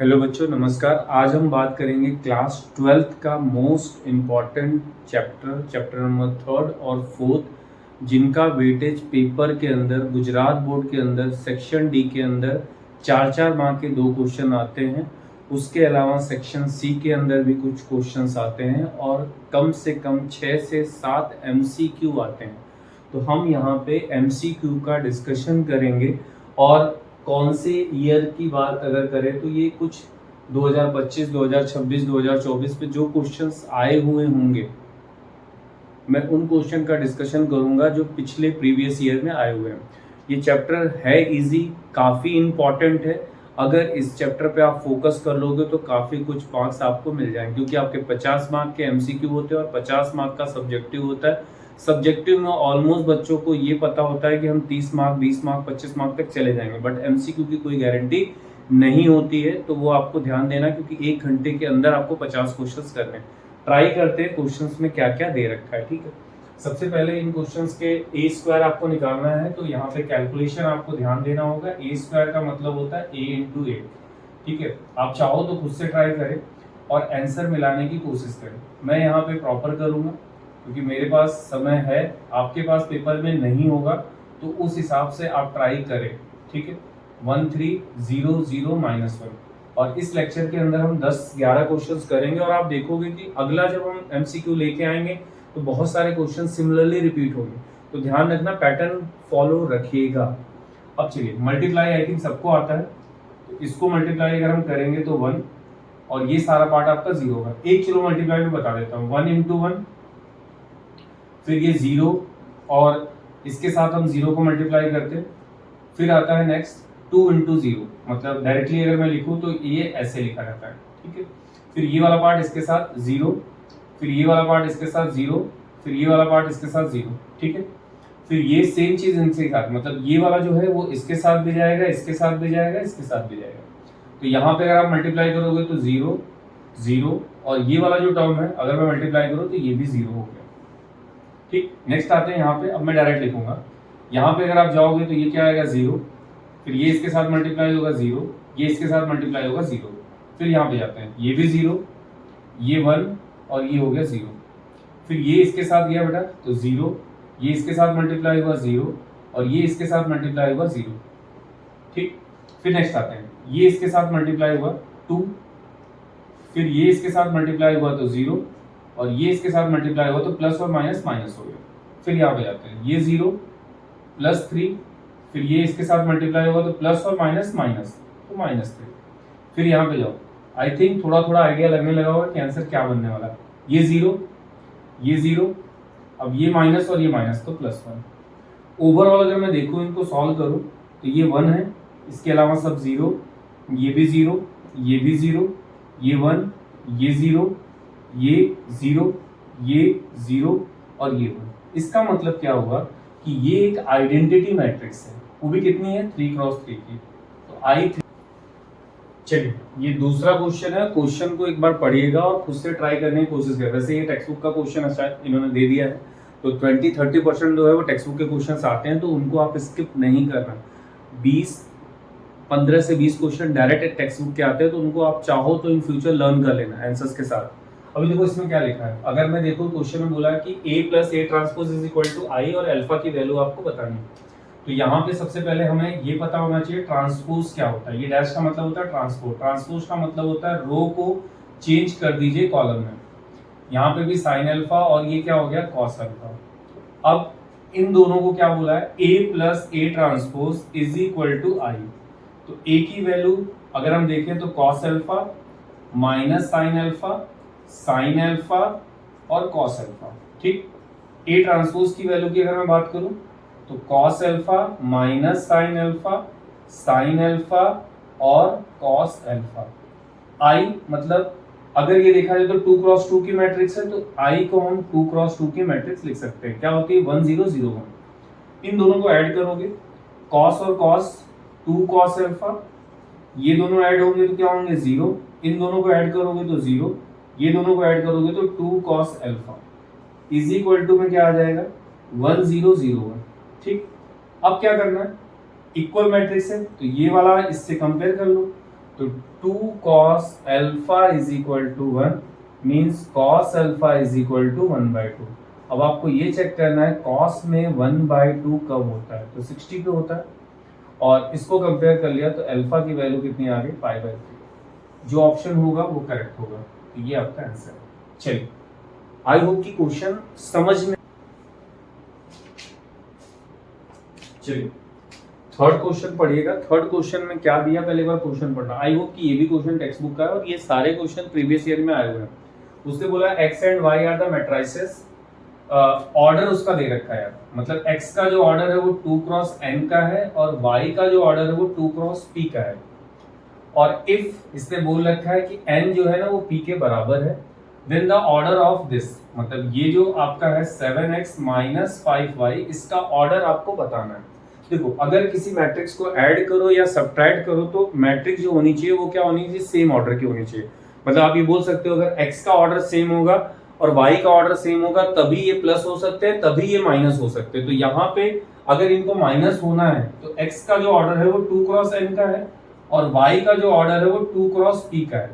Hello बच्चों, नमस्कार। आज हम बात करेंगे क्लास 12th का मोस्ट इम्पॉर्टेंट चैप्टर नंबर 3 और 4, जिनका वेटेज पेपर के अंदर गुजरात बोर्ड के अंदर सेक्शन डी के अंदर 4 मार्क के 2 क्वेश्चन आते हैं। उसके अलावा सेक्शन सी के अंदर भी कुछ क्वेश्चंस आते हैं और कम से कम 6 से 7 MCQ आते हैं। तो हम यहाँ पे MCQ का डिस्कशन करेंगे। और कौन से ईयर की बात अगर करें तो ये कुछ 2025, 2026, 2024 पे जो क्वेश्चंस आए हुए होंगे, मैं उन क्वेश्चन का डिस्कशन करूंगा जो पिछले प्रीवियस ईयर में आए हुए हैं। ये चैप्टर है इजी, काफ़ी इम्पॉर्टेंट है। अगर इस चैप्टर पे आप फोकस कर लोगे तो काफ़ी कुछ मार्क्स आपको मिल जाएंगे, क्योंकि आपके 50 मार्क के MCQ होते हैं और 50 मार्क का सब्जेक्टिव होता है। सब्जेक्टिव में ऑलमोस्ट बच्चों को ये पता होता है कि हम 30 मार्क, 20 मार्क, 25 मार्क तक चले जाएंगे, बट MCQ की कोई गारंटी नहीं होती है। तो वो आपको ध्यान देना, क्योंकि 1 घंटे के अंदर आपको 50 क्वेश्चंस करने हैं। ट्राई करते हैं क्वेश्चंस में क्या क्या दे रखा है, ठीक है। सबसे पहले इन क्वेश्चंस के ए स्क्वायर आपको निकालना है, तो यहाँ पे कैलकुलेशन आपको ध्यान देना होगा। ए स्क्वायर का मतलब होता है a इंटू 8, ठीक है। आप चाहो तो खुद से ट्राई करें और आंसर मिलाने की कोशिश करें। मैं यहाँ पे प्रॉपर करूँगा क्योंकि मेरे पास समय है, आपके पास पेपर में नहीं होगा, तो उस हिसाब से आप ट्राई करें, ठीक है। 1300 -1। और इस लेक्चर के अंदर हम 10-11 क्वेश्चंस करेंगे और आप देखोगे कि अगला जब हम MCQ लेके आएंगे तो बहुत सारे क्वेश्चन सिमिलरली रिपीट होंगे। तो ध्यान रखना, पैटर्न फॉलो रखिएगा। अब चलिए, मल्टीप्लाई आई थिंक सबको आता है, तो इसको मल्टीप्लाई अगर हम करेंगे तो 1 और ये सारा पार्ट आपका 0 होगा। एक चलो मल्टीप्लाई में बता देता हूँ, 1 इंटू 1, फिर ये 0 और इसके साथ हम 0 को मल्टीप्लाई करते हैं। फिर आता है नेक्स्ट 2 इंटू 0, मतलब डायरेक्टली अगर मैं लिखूँ तो ये ऐसे लिखा जाता है, ठीक है। फिर ये वाला पार्ट इसके साथ 0, फिर ये वाला पार्ट इसके साथ 0, फिर ये वाला पार्ट इसके साथ 0, ठीक है। फिर ये सेम चीज इनके साथ, मतलब ये वाला जो है वो इसके साथ भी जाएगा, इसके साथ भी जाएगा, इसके साथ भी जाएगा। तो यहाँ पे अगर आप मल्टीप्लाई करोगे तो 0 0, और ये वाला जो टर्म है अगर मैं मल्टीप्लाई करूँ तो ये भी 0 हो गया, ठीक। नेक्स्ट आते हैं यहाँ पे, अब मैं डायरेक्ट लिखूंगा। यहाँ पे अगर आप जाओगे तो ये क्या आएगा 0, फिर ये इसके साथ मल्टीप्लाई होगा 0, ये इसके साथ मल्टीप्लाई होगा 0। फिर यहाँ पे जाते हैं, ये भी 0, ये 1 और ये हो गया 0। फिर ये इसके साथ गया बेटा तो 0, ये इसके साथ मल्टीप्लाई हुआ 0 और ये इसके साथ मल्टीप्लाई हुआ 0, ठीक। फिर नेक्स्ट आते हैं, ये इसके साथ मल्टीप्लाई हुआ 2, फिर ये इसके साथ मल्टीप्लाई हुआ तो 0 और ये इसके साथ मल्टीप्लाई हुआ तो प्लस और माइनस माइनस हो गया। फिर यहाँ पे जाते हैं, ये 0 प्लस 3, फिर ये इसके साथ मल्टीप्लाई होगा तो प्लस और माइनस माइनस तो -3। फिर यहाँ पे जाओ, आई थिंक थोड़ा थोड़ा आइडिया लगने लगा होगा कि आंसर क्या बनने वाला है। ये 0, ये 0, अब ये माइनस और ये माइनस तो +1। ओवरऑल अगर मैं देखूँ, इनको सॉल्व करूँ तो ये 1 है, इसके अलावा सब 0, ये भी 0, ये भी 0, ये 1, ये 0, ये 0, ये 0 और ये 1। इसका मतलब क्या हुआ कि ये एक आइडेंटिटी मैट्रिक्स है, वो भी कितनी है 3x3 की। तो I3। चलिए, ये दूसरा क्वेश्चन है। क्वेश्चन को एक बार पढ़िएगा और खुद से ट्राई करने की कोशिश करें। वैसे ये टेक्स्ट बुक का क्वेश्चन है, शायद इन्होंने दे दिया है, तो 20-30% जो है वो टेक्स्ट बुक के क्वेश्चन आते हैं, तो उनको आप स्किप नहीं करना। 15 से 20 क्वेश्चन डायरेक्ट टेक्स्ट बुक के आते हैं, तो उनको आप चाहो तो इन फ्यूचर लर्न कर लेना आंसर्स के साथ। अभी देखो इसमें क्या लिखा है, अगर मैं देखूँ क्वेश्चन में बोला कि A + A ट्रांसपोज = I और अल्फा की वैल्यू आपको बतानी है। तो यहाँ पे सबसे पहले हमें ये पता होना चाहिए ट्रांसपोज क्या होता है। ये डैश का मतलब होता है ट्रांसपोज, ट्रांसपोज का मतलब होता है रो को चेंज कर दीजिए कॉलम में। यहाँ पे भी साइन अल्फा और ये क्या हो गया कॉस अल्फा। अब इन दोनों को क्या बोला है, A + A ट्रांसपोज = I। तो A की वैल्यू अगर हम देखें तो cos alpha minus sine alpha और कॉस अल्फा, ठीक। A ट्रांसपोज की वैल्यू की अगर मैं बात करूं तो cos alpha minus sine alpha और कॉस अल्फा। I मतलब अगर ये देखा जाए तो 2x2 की मैट्रिक्स है, तो I को हम 2x2 की मैट्रिक्स लिख सकते हैं। क्या होती है 1 0 0 1। इन दोनों को ऐड करोगे, कॉस और कॉस 2 कॉस अल्फा, ये दोनों ऐड होंगे तो क्या होंगे 0, इन दोनों को ऐड करोगे तो 0, ये दोनों को ऐड करोगे तो 2 cos अल्फा = में क्या आ जाएगा 1 0 0 1, ठीक। अब क्या करना है, इक्वल मैट्रिक्स है तो ये वाला इससे कंपेयर कर लो, तो 2 cos alpha is equal to 1 means cos alpha is equal to 1/2। अब आपको ये चेक करना है cos में 1/2 कब होता है, तो 60 पे होता है, और इसको कंपेयर कर लिया तो अल्फा की वैल्यू कितनी आ गई, 5/3। जो ऑप्शन होगा वो करेक्ट होगा, तो ये आपका आंसर है। चलिए, आई होप कि क्वेश्चन समझ में। चलिए थर्ड क्वेश्चन पढ़िएगा। थर्ड क्वेश्चन में क्या दिया, पहले एक बार क्वेश्चन पढ़ना। आई होप कि ये भी क्वेश्चन टेक्स्ट बुक का है और ये सारे क्वेश्चन प्रीवियस ईयर में आए हुए हैं। उसने बोला x and y are the matrices, order उसका दे रखा है यार, मतलब x का जो ऑर्डर है वो 2 क्रॉस n का है और y का जो ऑर्डर है वो 2 क्रॉस p का है। और इफ इसने बोल रखा है कि n जो है ना वो p के बराबर है, then the order of this, मतलब ये जो आपका है 7x माइनस 5y, इसका ऑर्डर आपको बताना है। देखो, अगर किसी मैट्रिक्स को ऐड करो या सब्ट्रैक्ट करो तो मैट्रिक्स जो होनी चाहिए वो क्या होनी चाहिए, सेम ऑर्डर की होनी चाहिए। मतलब आप ये बोल सकते हो अगर x का ऑर्डर सेम होगा और y का ऑर्डर सेम होगा तभी ये प्लस हो सकते हैं, तभी ये माइनस हो सकते हैं। तो यहाँ पे अगर इनको माइनस होना है तो x का जो ऑर्डर है वो 2 क्रॉस n का है और y का जो ऑर्डर है वो 2 क्रॉस p का है।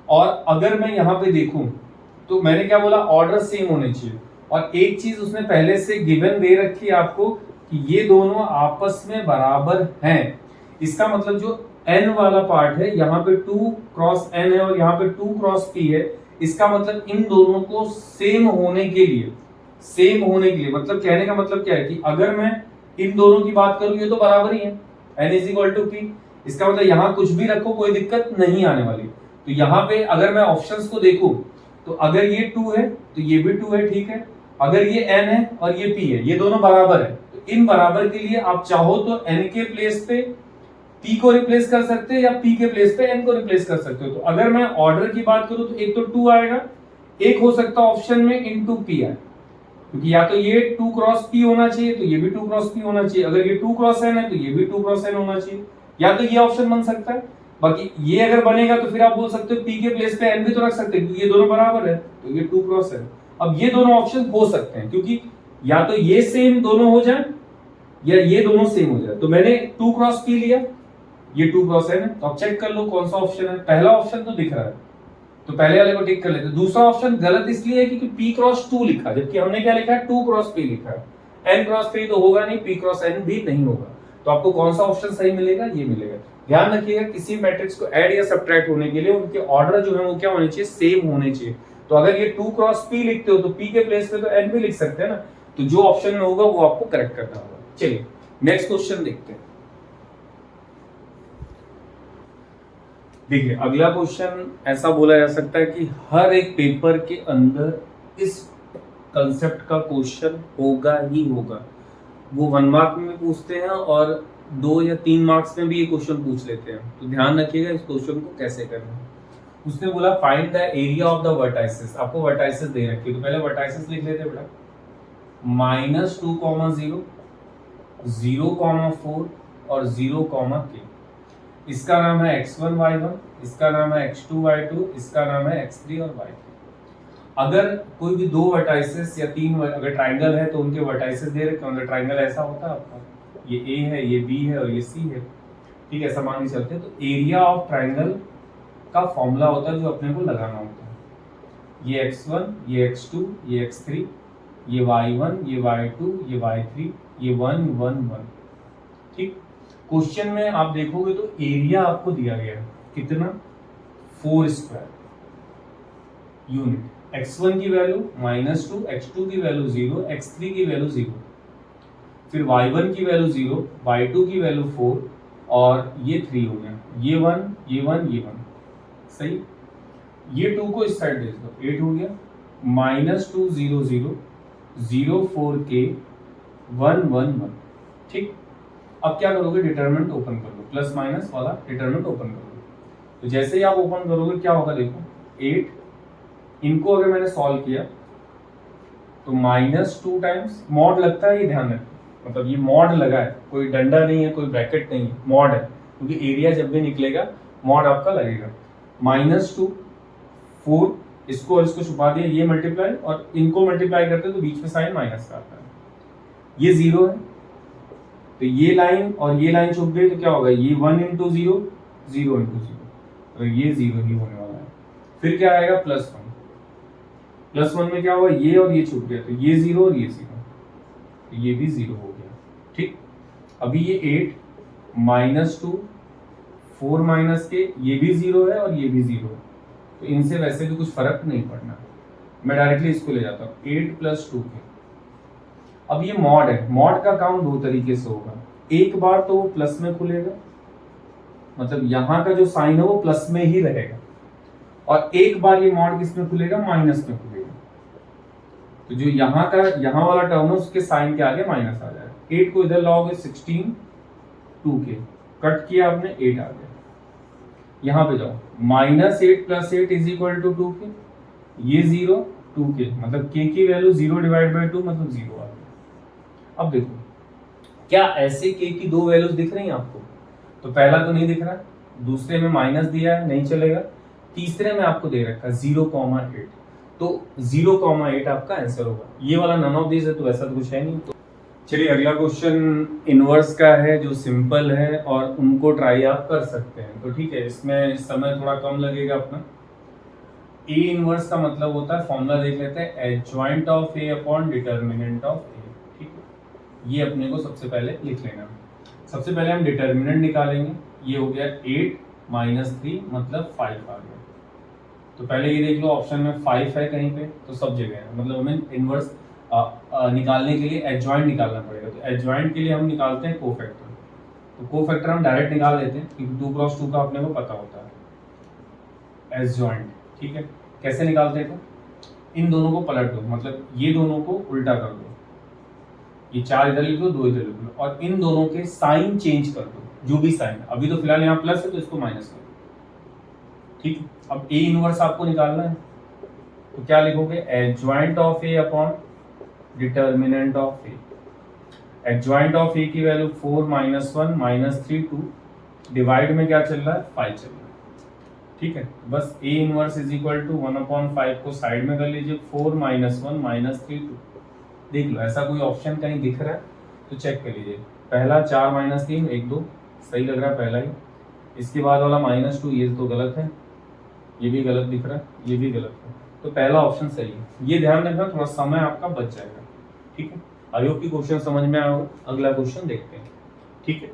और अगर मैं यहाँ पे देखूं तो मैंने क्या बोला, ऑर्डर सेम होने चाहिए। और एक चीज उसने पहले से गिवन दे रखी है आपको कि ये दोनों आपस में बराबर हैं। इसका मतलब जो n वाला पार्ट है यहाँ पे 2 क्रॉस n है और यहाँ पे 2 क्रॉस p है, इसका मतलब इन दोनों को सेम होने के लिए, मतलब कहने का मतलब क्या है कि अगर मैं इन दोनों की बात करूं ये तो बराबर ही है, n is equal to p। इसका मतलब यहाँ कुछ भी रखो कोई दिक्कत नहीं आने वाली। तो यहाँ पे अगर मैं ऑप्शंस को देखूं तो अगर ये 2 है तो ये भी 2 है, ठीक है। अगर ये n है और ये p है, ये दोनों बराबर है, तो इन बराबर के लिए आप चाहो तो n के प्लेस पे p को रिप्लेस कर सकते हैं या p के प्लेस पे n को रिप्लेस कर सकते हो। तो अगर मैं ऑर्डर की बात करूं तो एक तो 2 आएगा, एक हो सकता है ऑप्शन में इनटू p है, क्योंकि या तो ये 2 क्रॉस p होना चाहिए तो ये भी 2 क्रॉस p होना चाहिए। अगर ये 2 क्रॉस n है तो ये भी 2 क्रॉस n होना चाहिए, या तो ये ऑप्शन बन सकता है। बाकी ये अगर बनेगा तो फिर आप बोल सकते हो p के प्लेस पे n भी तो रख सकते हैं क्योंकि ये दोनों बराबर है, तो ये 2 क्रॉस n। अब ये दोनों ऑप्शन हो सकते हैं क्योंकि या तो ये सेम दोनों हो जाए या ये दोनों सेम हो जाए। तो मैंने 2 क्रॉस p लिया, ये 2 क्रॉस n है, तो आप चेक कर लो कौन सा ऑप्शन है। पहला ऑप्शन तो दिख रहा है तो पहले वाले को टिक कर लेते। दूसरा ऑप्शन गलत इसलिए है क्योंकि p क्रॉस 2 लिखा, जबकि हमने क्या लिखा है, 2 क्रॉस p लिखा है। n क्रॉस p तो होगा नहीं, p क्रॉस n भी नहीं होगा। तो आपको कौन सा ऑप्शन सही मिलेगा, ये मिलेगा। ध्यान रखिएगा किसी मैट्रिक्स को ऐड या सब्ट्रैक्ट होने के लिए उनके ऑर्डर जो है वो क्या होने चाहिए, सेम होने चाहिए। तो अगर ये 2 क्रॉस p लिखते हो तो p के प्लेस पे तो n भी लिख सकते हैं ना, तो जो ऑप्शन में होगा वो आपको करेक्ट करना होगा। चलिए नेक्स्ट क्वेश्चन देखते हैं। देखिए अगला क्वेश्चन ऐसा बोला जा सकता है कि हर एक पेपर के अंदर इस कंसेप्ट का क्वेश्चन होगा ही होगा। वो 1 मार्क में पूछते हैं और 2 या 3 मार्क्स में भी ये क्वेश्चन पूछ लेते हैं। तो ध्यान रखिएगा इस क्वेश्चन को कैसे करना है। उसने बोला find the area of the vertices. आपको वर्टाइसेस दे रखी है तो पहले वर्टाइसेस लिख लेते हैं बेटा। -2, 0, 4 और 0, k। इसका नाम है x1 y1, इसका नाम है x2 y2, इसका नाम है x3 और y3। अगर कोई भी 2 वर्टाइसेस या 3 अगर ट्राइंगल है तो उनके वर्टाइसेस दे रखे हैं। ट्राइंगल ऐसा होता है आपका, ये a है, ये b है और ये c है, ठीक है, ऐसा मान के चलते हैं। तो एरिया ऑफ ट्राइंगल का फॉर्मूला होता है जो अपने को लगाना होता है। ये x1, ये x2, ये x3, ये y1, ये y2, ये y3, ये 1 1 1, ठीक। क्वेश्चन में आप देखोगे तो एरिया आपको दिया गया है कितना, 4 स्क्वायर यूनिट। x1 की वैल्यू -2, x2 की वैल्यू 0, x3 की वैल्यू 0, फिर y1 की वैल्यू 0, y2 की वैल्यू 4 और ये 3 हो गया, ये 1, ये 1, ये 1, सही। ये 2 को इस साइड भेज दो, 8 हो गया। -2 0 0 0 4 k 1 1 1, ठीक। अब क्या करोगे, डिटरमिनेंट ओपन कर लो, प्लस माइनस वाला डिटरमिनेंट ओपन कर लो। तो जैसे ही आप ओपन करोगे क्या होगा, देखो 8, इनको अगर मैंने सॉल्व किया तो -2 टाइम्स मॉड लगता है, ये ध्यान रखो, मतलब ये मॉड लगा है, कोई डंडा नहीं है, कोई ब्रैकेट नहीं है, मॉड है, क्योंकि एरिया जब भी निकलेगा मॉड आपका लगेगा। -2 4, इसको और इसको छुपा दिया, ये मल्टीप्लाई और इनको मल्टीप्लाई करते तो बीच में साइन माइनस का आता है। ये 0 है तो ये लाइन और ये लाइन छुप गई तो क्या होगा, ये 1 × 0 0 × 0, तो ये 0 ही होने वाला है। फिर क्या आएगा +1, +1 में क्या हुआ, ये और ये छूट गया, तो ये 0 और ये 0, तो ये भी 0 हो गया। ठीक, अभी ये 8 -2 4 माइनस के, ये भी 0 है और ये भी 0 है, तो इनसे वैसे भी कुछ फर्क नहीं पड़ना, मैं डायरेक्टली इसको ले जाता हूँ 8 + 2 के। अब ये मॉड है, मॉड का काम दो तरीके से होगा, एक बार तो वो प्लस में खुलेगा, मतलब यहाँ का जो साइन है वो प्लस में ही रहेगा, और एक बार ये मॉड किस में खुलेगा, माइनस में खुलेगा। तो जो यहाँ का यहाँ वाला टर्म है उसके साइन के आगे माइनस आ जाएगा। 8 को इधर लाओगे 16 2 के, कट किया आपने 8 आ गया। यहाँ पे जाओ -8 + 8 = 2 के, ये 0 2 के, मतलब k की वैल्यू 0/2 मतलब 0 आ गया। अब देखो क्या ऐसे k की दो वैल्यूज दिख रही हैं आपको, तो पहला तो नहीं दिख रहा, दूसरे में माइनस दिया है नहीं चलेगा, तीसरे में आपको दे रखा है 0,8, तो 0,8 आपका आंसर होगा। ये वाला नन ऑफ दिस है तो ऐसा तो कुछ है नहीं। तो चलिए अगला क्वेश्चन इनवर्स का है जो सिंपल है और उनको ट्राई आप कर सकते हैं, तो ठीक है, इसमें समय थोड़ा कम लगेगा अपना। ए इनवर्स का मतलब होता है, फॉर्मूला देख लेते हैं, adjoint of A upon determinant of A. ठीक है, ये अपने को सबसे पहले लिख लेना। सबसे पहले हम डिटर्मिनेंट निकालेंगे, ये हो गया 8 - 3 मतलब 5 आ गया। तो पहले ये देख लो ऑप्शन में 5 है कहीं पे, तो सब जगह है, मतलब हमें इनवर्स निकालने के लिए एडजॉइंट निकालना पड़ेगा। तो एडजॉइंट के लिए हम निकालते हैं कोफैक्टर, तो कोफैक्टर हम डायरेक्ट निकाल लेते हैं क्योंकि 2 × 2 का अपने को पता होता है एडजॉइंट। ठीक है, कैसे निकालते हैं, तो इन दोनों को पलट दो, मतलब ये दोनों को उल्टा कर दो, ये 4 इधर लिख लो 2 इधर लिख लो, और इन दोनों के साइन चेंज कर दो, जो भी साइन, अभी तो फिलहाल यहाँ प्लस है तो इसको माइनस कर दो। ठीक, अब ए इनवर्स आपको निकालना है, तो क्या लिखोगे, adjoint of A upon determinant of A. Adjoint of A की वैल्यू 4 - 1 - 3 2, डिवाइड में क्या चल रहा है, 5 चल रहा है। ठीक है, बस ए इनवर्स = 1/5 को साइड में कर लीजिए, 4 - 1 - 3 2। देख लो ऐसा कोई ऑप्शन कहीं दिख रहा है तो चेक कर लीजिए, पहला 4 - 3 1 2 सही लग रहा है पहला ही, इसके बाद वाला -2 ये तो गलत है, ये भी गलत दिख रहा है, ये भी गलत है, तो पहला ऑप्शन सही है। ये ध्यान रखना, थोड़ा समय आपका बच जाएगा। ठीक है, आई होप की क्वेश्चन समझ में आया। अगला क्वेश्चन देखते हैं। ठीक है,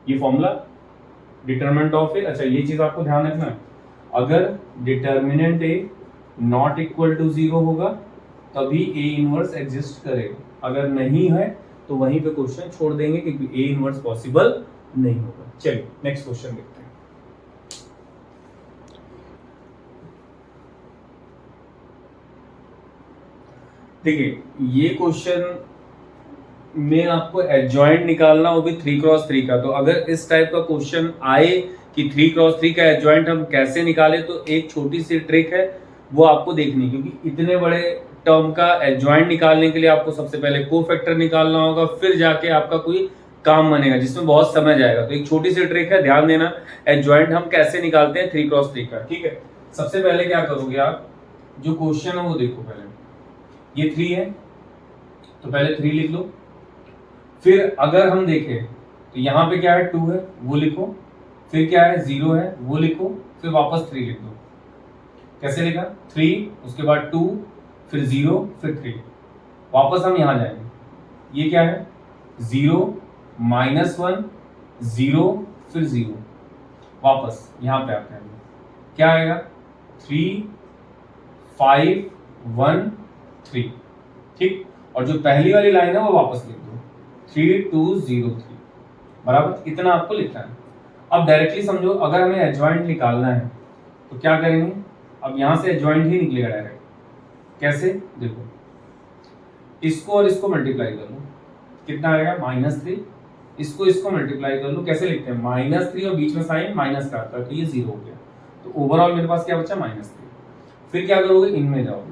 ये फॉर्मूला डिटरमिनेंट ऑफ ए, अच्छा ये चीज आपको ध्यान रखना है, अगर determinant A not equal to 0 होगा तभी ए इनवर्स एग्जिस्ट करेगा, अगर नहीं है तो वहीं पे क्वेश्चन छोड़ देंगे क्योंकि ए इनवर्स पॉसिबल नहीं होगा। चलिए नेक्स्ट क्वेश्चन देखते हैं। देखिए ये क्वेश्चन में आपको एडजॉइंट निकालना, वो भी 3 × 3 का। तो अगर इस टाइप का क्वेश्चन आए कि 3 × 3 का एडजॉइंट हम कैसे निकालें, तो एक छोटी सी ट्रिक है वो आपको देखनी, क्योंकि इतने बड़े टर्म का एडजॉइंट निकालने के लिए आपको सबसे पहले कोफैक्टर निकालना होगा, फिर जाके आपका कोई काम बनेगा जिसमें बहुत समय जाएगा। तो एक छोटी सी ट्रिक है, ध्यान देना, एडजॉइंट हम कैसे निकालते हैं 3 × 3 का। ठीक है, सबसे पहले क्या करोगे आप, जो क्वेश्चन है वो देखो, पहले ये 3 है तो पहले 3 लिख लो, फिर अगर हम देखें तो यहाँ पे क्या है 2 है वो लिखो, फिर क्या है 0 है वो लिखो, फिर वापस 3 लिख दो। कैसे लिखा, 3 उसके बाद 2 फिर 0 फिर 3, वापस हम यहाँ जाएंगे, ये क्या है 0 -1 0 फिर 0, वापस यहाँ पे आते हैं, क्या आएगा 3 5 1 3। ठीक, और जो पहली वाली लाइन है वो वापस लिख दो, 3 2 0 3, बराबर, इतना आपको लिखना है। अब डायरेक्टली समझो, अगर हमें एडजॉइंट निकालना है तो क्या करेंगे, अब यहाँ से एडजॉइंट ही निकलेगा डायरेक्ट। कैसे, देखो इसको और इसको मल्टीप्लाई कर लो, कितना आएगा -3, इसको मल्टीप्लाई कर लो, कैसे लिखते हैं -3 और बीच में साइन माइनस का आता है, तो ये 0 हो गया, तो ओवरऑल मेरे पास क्या बचा -3। फिर क्या करोगे, इनमें जाओगे,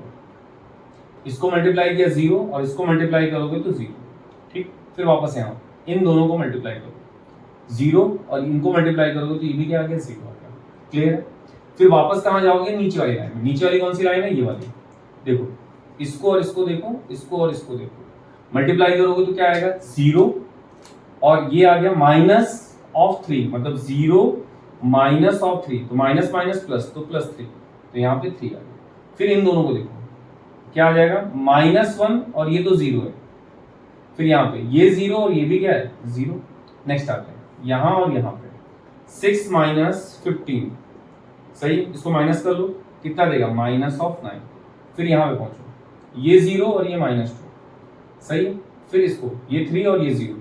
इसको मल्टीप्लाई किया 0 और इसको मल्टीप्लाई करोगे तो 0। ठीक, फिर वापस यहाँ इन दोनों को मल्टीप्लाई करो, 0 और इनको मल्टीप्लाई करोगे तो ये भी क्या आ गया 0 आ गया। क्लियर है, फिर वापस कहाँ जाओगे, नीचे वाली लाइन में। नीचे वाली कौन सी लाइन है, ये वाली, देखो इसको और इसको देखो, इसको और इसको देखो, मल्टीप्लाई करोगे तो क्या आएगा 0 और ये आ गया -3, मतलब 0 माइनस ऑफ 3, तो माइनस माइनस प्लस, तो प्लस 3, तो यहाँ पे 3 आ गया। फिर इन दोनों को देखो क्या आ जाएगा, -1 और ये तो 0 है, फिर यहाँ पे ये 0 और ये भी क्या है 0। नेक्स्ट आते हैं यहाँ और यहाँ पे 6 - 15, सही, इसको माइनस कर लो, कितना देगा -9। फिर यहाँ पे पहुंचो, ये 0 और ये -2, सही, फिर इसको ये 3 और ये 0,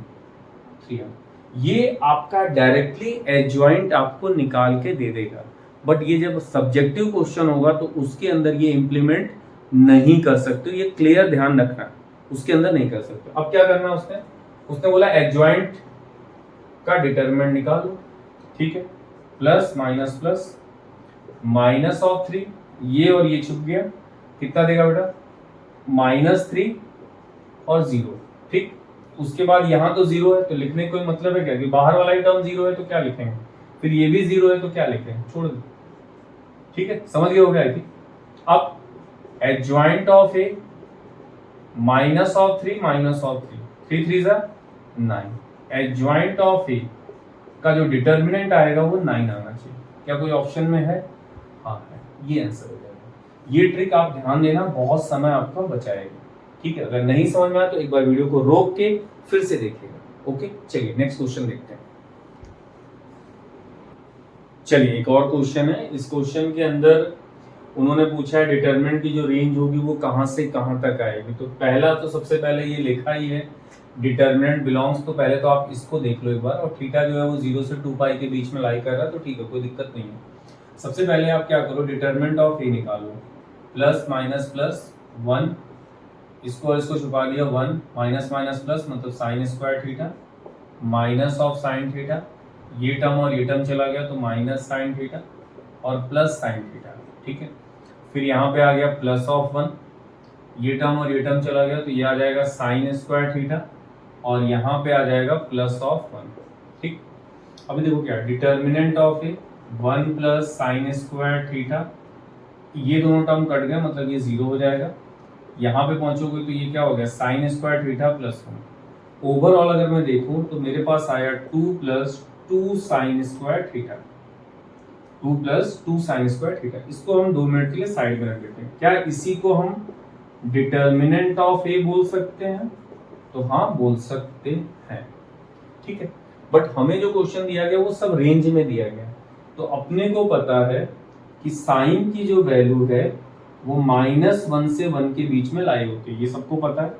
3। ये आपका डायरेक्टली एडजॉइंट आपको निकाल के दे देगा, बट ये जब सब्जेक्टिव क्वेश्चन होगा तो उसके अंदर ये इम्प्लीमेंट नहीं कर सकते, ये क्लियर ध्यान रखना, उसके अंदर नहीं कर सकते। अब क्या करना उसने बोला एडजॉइंट का डिटरमिनेंट निकालो, ठीक है, plus minus plus, minus of 3, ये और ये छुप गया, कितना देगा बेटा -3 और 0, ठीक। उसके बाद यहाँ तो 0 है तो लिखने का कोई मतलब है क्या, कि बाहर वाला ही टर्म 0 है तो क्या लिखेंगे, फिर ये भी 0 है तो क्या लिखेंगे, छोड़ दो, ठीक है, समझ गए हो गया। अब adjoint of A minus of 3 minus of 3, 3 3 जा 9, एडजॉइंट ऑफ ए का जो डिटरमिनेंट आएगा वो 9 आना चाहिए। क्या कोई ऑप्शन में है, हाँ है, ये आंसर हो जाएगा। ये ट्रिक आप ध्यान देना, बहुत समय आपका बचाएगा, ठीक है। अगर नहीं समझ में आया तो एक बार वीडियो को रोक के फिर से देखिएगा, ओके। चलिए नेक्स्ट क्वेश्चन देखते हैं। चलिए एक और क्वेश्चन है, इस क्वेश्चन के अंदर उन्होंने पूछा है डिटरमिनेंट की जो रेंज होगी वो कहां से कहां तक आएगी। तो पहला तो सबसे पहले ये लिखा ही है डिटरमिनेंट बिलोंग्स, तो पहले तो आप इसको देख लो एक बार, और थीटा जो है वो 0 से 2 पाई के बीच में लाई कर रहा है, तो ठीक है, कोई दिक्कत नहीं है। सबसे पहले आप क्या करो, डिटरमिनेंट ऑफ ए निकालो, प्लस माइनस प्लस 1, इसको छुपा दिया 1, माइनस माइनस प्लस मतलब sine square theta, minus of sine theta, ये टर्म और ये टर्म चला गया तो माइनस साइन थीटा और प्लस साइन थीटा, ठीक है। फिर यहाँ पे आ गया प्लस ऑफ 1, ये टर्म और ये टर्म चला गया तो ये आ जाएगा साइन स्क्वायर थीटा और यहाँ पे आ जाएगा प्लस ऑफ 1, ठीक। अभी देखो क्या determinant of A 1 plus sine square theta, ये दोनों टर्म कट गए मतलब ये 0 हो जाएगा। यहाँ पे पहुंचोगे तो ये क्या हो गया sine square theta plus 1। Overall अगर मैं देखूं तो मेरे पास आया 2 plus 2 sine square theta, 2 plus 2 sine square theta. इसको हम 2 मिनट के लिए साइड में रख देते हैं। क्या इसी को हम डिटरमिनेंट ऑफ ए बोल सकते हैं, तो हाँ बोल सकते हैं, ठीक है। बट हमें जो क्वेश्चन दिया गया वो सब रेंज में दिया गया, तो अपने को पता है कि साइन की जो वैल्यू है वो -1 से 1 के बीच में लाई होती है, ये सबको पता है।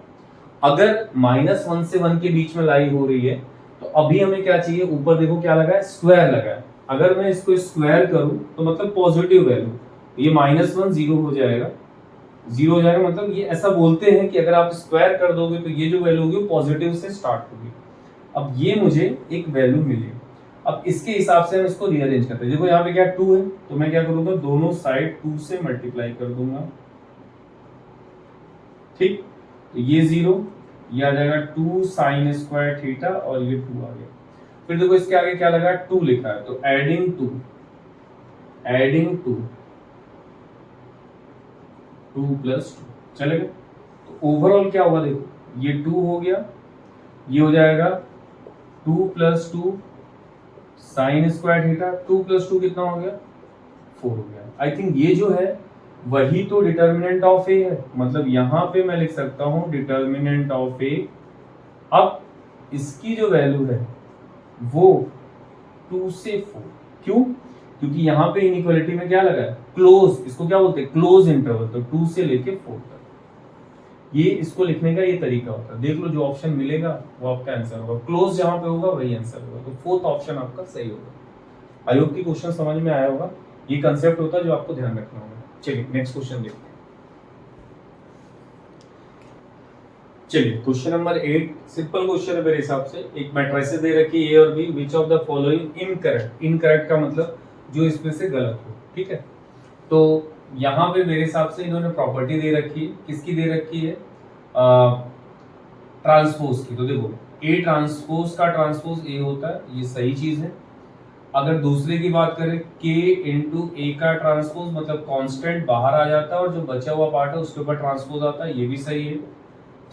अगर -1 से 1 के बीच में लाई हो रही है तो अभी हमें क्या चाहिए, ऊपर देखो क्या लगा है स्क्वायर लगा है। अगर मैं इसको स्क्वायर करूं तो मतलब पॉजिटिव वैल्यू, ये -1 0 हो जाएगा, 0 हो जाएगा, मतलब ये ऐसा बोलते हैं कि अगर आप स्क्वायर कर दोगे तो ये जो वैल्यू होगी पॉजिटिव से स्टार्ट होगी। अब ये मुझे एक वैल्यू मिली, अब इसके हिसाब से हम इसको रीअरेंज करते हैं। देखो यहाँ पे क्या 2 है तो मैं क्या करूंगा, दोनों साइड 2 से मल्टीप्लाई कर दूंगा, ठीक। तो ये 0, ये आ जाएगा 2 साइन स्क्वायर थीटा और ये 2 आ गया। फिर देखो इसके आगे क्या लगा 2 लिखा है, तो एडिंग 2 प्लस 2 चलेगा। तो ओवरऑल क्या होगा, देखो ये 2 हो गया, ये हो जाएगा 2 plus 2 sine square theta, 2 plus 2 कितना हो गया 4 हो गया। आई थिंक ये जो है वही तो डिटर्मिनेंट ऑफ ए है, मतलब यहाँ पे मैं लिख सकता हूँ डिटर्मिनेंट ऑफ ए। अब इसकी जो वैल्यू है वो 2 से 4, क्यों, क्योंकि यहाँ पे इनइक्वालिटी में क्या लगा है क्लोज, इसको क्या बोलते हैं क्लोज इंटरवल, तो 2 से लेके 4 तक। ये इसको लिखने का ये तरीका होता है, देख लो जो ऑप्शन मिलेगा वो आपका आंसर होगा, क्लोज जहां पे होगा वही आंसर होगा, तो 4th ऑप्शन आपका सही होगा। आई होप की क्वेश्चन समझ में आया होगा, ये कंसेप्ट होता है जो आपको ध्यान रखना होगा। चलिए नेक्स्ट क्वेश्चन देखते हैं। चलिए क्वेश्चन नंबर 8 सिंपल क्वेश्चन है मेरे हिसाब से। एक मैट्रिसेस दे रखी है ए और B, which of the following incorrect, incorrect का मतलब जो इसमें से गलत हो, ठीक है। तो यहाँ पे मेरे हिसाब से इन्होंने प्रॉपर्टी दे रखी है, किसकी दे रखी है ट्रांसपोज की। तो देखो ए ट्रांसपोज का ट्रांसपोज ए होता है, ये सही चीज है। अगर दूसरे की बात करें के इंटू ए का ट्रांसपोज मतलब कांस्टेंट बाहर आ जाता है और जो बचा हुआ पार्ट है उसके ऊपर ट्रांसपोज आता है, ये भी सही है।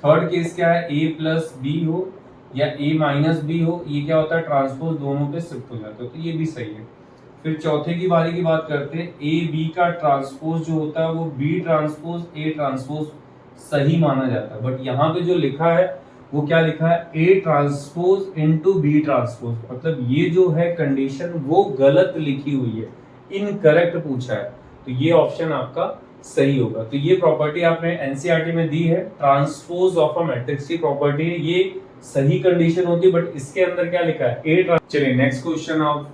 थर्ड केस क्या है, ए प्लस बी हो या ए माइनस बी हो, ये क्या होता है ट्रांसपोज दोनों पे शिफ्ट हो जाता है, तो ये भी सही है। फिर चौथे की बारी की बात करते हैं, ए बी का ट्रांसपोज जो होता है वो बी ट्रांसपोज ए ट्रांसपोज सही माना जाता है, बट यहाँ पे जो लिखा है वो क्या लिखा है, A transpose into B transpose, मतलब ये जो है कंडीशन वो गलत लिखी हुई है, इनकरेक्ट पूछा है, तो ये ऑप्शन आपका सही होगा। तो ये प्रॉपर्टी आपने एनसीईआरटी में दी है, ट्रांसपोज ऑफ अ मैट्रिक्स की प्रॉपर्टी है, ये सही कंडीशन होती है, बट इसके अंदर क्या लिखा है, ए। चलिए next question of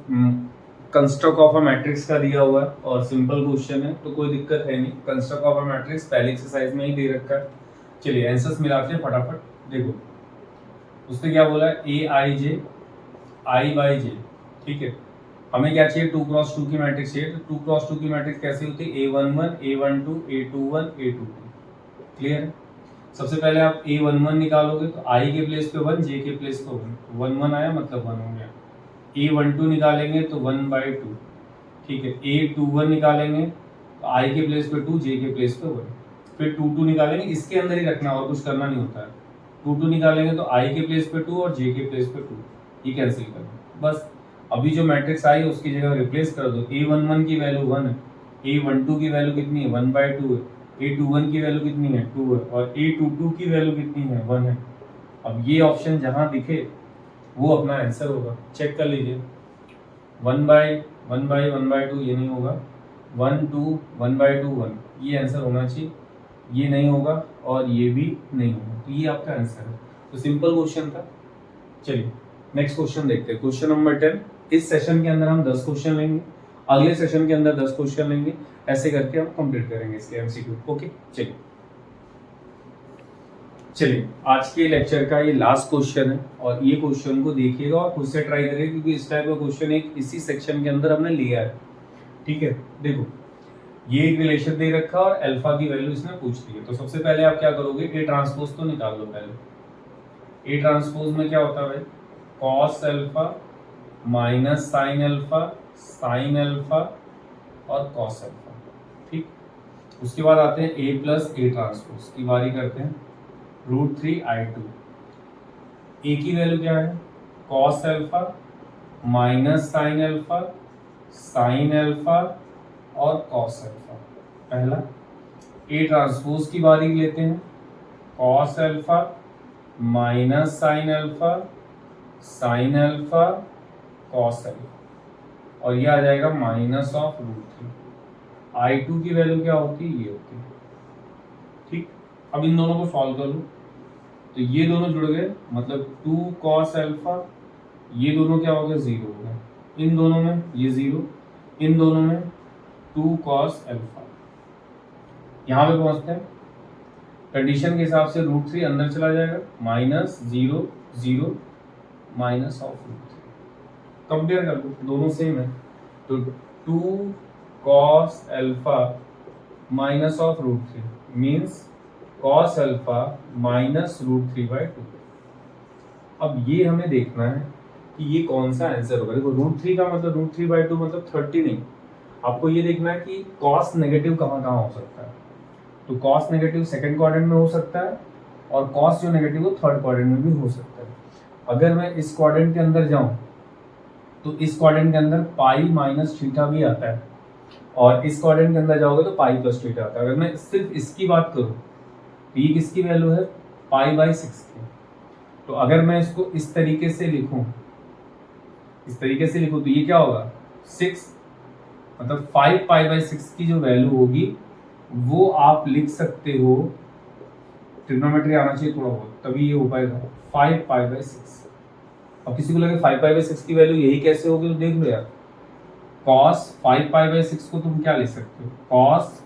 construct of a matrix का दिया हुआ है और सिंपल क्वेश्चन है, तो कोई दिक्कत है नहीं। कंस्ट्रक्ट ऑफ अ मैट्रिक्स पहले एक्सरसाइज में ही दे रखा है। चलिए आंसर्स मिलाते हैं फटाफट। देखो उसने क्या बोला है, ए आई जे आई बाई जे, ठीक है। हमें क्या चाहिए, 2x2 की मैट्रिक्स चाहिए। तो 2x2 की मैट्रिक्स कैसे होती है, A11 A12 A21 A22, clear है। सबसे पहले आप A11 निकालोगे तो I के प्लेस पे 1, J के प्लेस पे 1, 1 1 आया मतलब 1 हो गया। A12 निकालेंगे तो 1/2, ठीक है। A21 निकालेंगे तो I के प्लेस पे 2, J के प्लेस पे 1, फिर 22 निकालेंगे, इसके अंदर ही रखना और कुछ करना नहीं होता है। 22 निकालेंगे तो I के प्लेस पे 2 और J के प्लेस पे 2, ये कैंसिल कर दो बस। अभी जो मैट्रिक्स आई उसकी जगह रिप्लेस कर दो। A11 की वैल्यू 1 है, A12 की वैल्यू कितनी है, 1/2 है, A21 की वैल्यू कितनी है, 2 है, और A22 की वैल्यू कितनी है, 1 है। अब ये ऑप्शन जहां दिखे वो अपना आंसर होगा, चेक कर लीजिए। 1/1/1/2 ये नहीं होगा, 1 2 1/2 1, ये आंसर होना चाहिए, ये नहीं होगा और ये भी नहीं होगा, तो ये आपका आंसर है। तो सिंपल क्वेश्चन था। चलिए नेक्स्ट क्वेश्चन देखते हैं, क्वेश्चन नंबर 10। इस सेशन के अंदर हम 10 क्वेश्चन लेंगे, अगले सेशन के अंदर 10 क्वेश्चन लेंगे, ऐसे करके हम कंप्लीट करेंगे इसके एमसीक्यू। ओके चलिए आज के लेक्चर का ये लास्ट क्वेश्चन है और ये क्वेश्चन को देखिएगा और खुद से ट्राई करिएगा, क्योंकि इस टाइप का क्वेश्चन एक इसी सेक्शन के अंदर हमने लिया है, ठीक है। देखो ये एक रिलेशन दे रखा और अल्फा की वैल्यू इसने पूछ दी है। तो सबसे पहले आप क्या करोगे, ए ट्रांसपोज तो निकाल लो पहले। ए ट्रांसपोज में क्या होता है भाई, cos alpha minus sine alpha और कॉस अल्फा, ठीक। उसके बाद आते हैं ए प्लस ए ट्रांसपोज की बारी करते हैं, √3i2। ए की वैल्यू क्या है, cos alpha minus sine alpha और कॉस अल्फा, पहला। ए ट्रांसपोज की बारी लेते हैं, cos alpha minus sine alpha cos alpha, और ये आ जाएगा माइनस ऑफ √3। I2 की वैल्यू क्या होती है, ये होती है, ठीक। अब इन दोनों को सॉल्व कर लो तो ये दोनों जुड़ गए, मतलब 2 cos अल्फा, ये दोनों क्या हो गए, 0 हो गए, इन दोनों में ये 0, इन दोनों में 2 cos अल्फा। यहाँ पे पहुंचते हैं, कंडीशन के हिसाब से √3 अंदर चला जाएगा, -0 0 माइनस ऑफ √3, कंपेयर कर दो, दोनों सेम है। तो 2 cos alpha minus of √3 means cos alpha minus √3/2। अब ये हमें देखना है कि ये कौन सा आंसर होगा। देखो √3 का मतलब √3/2 मतलब 30 नहीं, आपको ये देखना है कि cos नेगेटिव कहाँ कहाँ हो सकता है। तो cos नेगेटिव सेकंड क्वाड्रेंट में हो सकता है और cos जो नेगेटिव वो थर्ड क्वाड्रेंट में भी हो सकता है। अगर मैं इस क्वाड्रेंट के अंदर जाऊं तो इस क्वाड्रेंट के अंदर पाई माइनस थीटा भी आता है और इस क्वाड्रेंट के अंदर जाओगे तो पाई प्लस थीटा आता है। अगर मैं सिर्फ इसकी बात करूं तो ये किसकी वैल्यू है, π/6 की। तो अगर मैं इसको इस तरीके से लिखूं, तो ये क्या होगा, 6 मतलब 5π/6 की जो वैल्यू होगी वो आप लिख सकते हो, ट्रिग्नोमेट्री आना चाहिए थोड़ा बहुत तभी ये हो पाएगा, 5π/6। अब किसी को लगे 5π/6 की वैल्यू यही कैसे होगी, तो देख लो यार, cos 5π/6 को तुम क्या लिख सकते हो, cos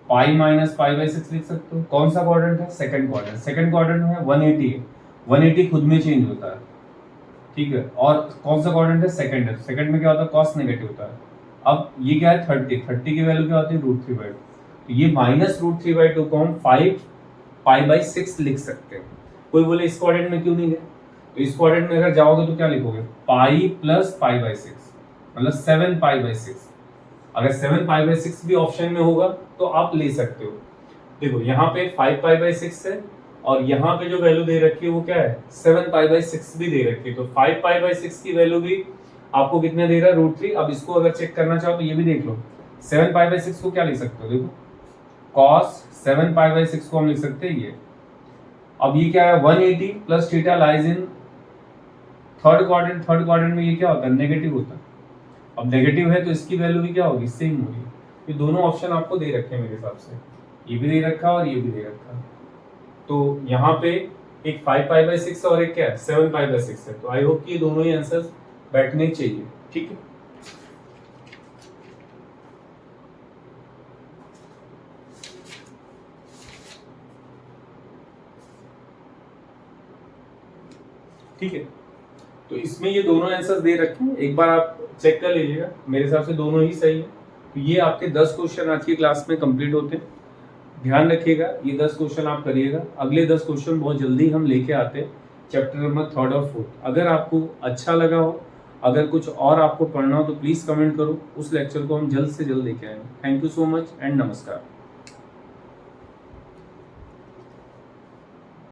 पाई माइनस π/6 लिख सकते हो। कौन सा क्वाड्रेंट है, सेकंड क्वाड्रेंट है, 180 है, 180 खुद में चेंज होता है, ठीक है। और कौन सा क्वाड्रेंट है, सेकंड है, सेकंड में क्या होता है, cos नेगेटिव होता है। अब ये क्या है, 30 की वैल्यू क्या होती है, √3/2, तो ये माइनस √3/2 को हम 5π/6 लिख सकते हैं। कोई बोले इस क्वाड्रेंट में क्यों नहीं गए, तो इस क्वाड्रेंट में अगर जाओगे तो क्या लिखोगे, पाई प्लस π/6 मतलब 7π/6। अगर 7π/6 भी ऑप्शन में होगा तो आप ले सकते हो। देखो यहाँ पे 5π/6 है और यहाँ पे जो वैल्यू दे रखी है वो क्या है, 7π/6 भी दे रखी है, तो 5π/6 की वैल्यू भी आपको कितने दे रहा है √3। अब इसको अगर चेक करना चाहो तो ये भी देख लो, 7π/6 को क्या लिख सकते हो, देखो cos 7π/6 को हम लिख सकते हैं ये। अब ये क्या है 180 plus theta lies in third quadrant. Third quadrant में ये क्या होता है, नेगेटिव होता है। अब नेगेटिव है तो इसकी वैल्यू भी क्या होगी, सेम होगी। ये दोनों ऑप्शन आपको दे रखे हैं मेरे हिसाब से, ये भी दे रखा और ये भी दे रखा। तो यहाँ पे एक 5π/6 और एक क्या है 7π/6 है। तो आई होप कि ये दोनों ही आंसर्स बैठने चाहिए, ठीक है। ठीक है, तो इसमें ये दोनों आंसर्स दे रखे हैं, एक बार आप चेक कर लीजिएगा। मेरे हिसाब से दोनों ही सही है। तो ये आपके 10 क्वेश्चन आज की क्लास में कंप्लीट होते हैं। ध्यान रखिएगा, ये 10 क्वेश्चन आप करिएगा। अगले 10 क्वेश्चन बहुत जल्दी हम लेके आते हैं, चैप्टर नंबर 3rd और 4th। अगर आपको अच्छा लगा हो, अगर कुछ और आपको पढ़ना हो तो प्लीज़ कमेंट करो, उस लेक्चर को हम जल्द से जल्द लेके आएंगे। Thank you so much and नमस्कार।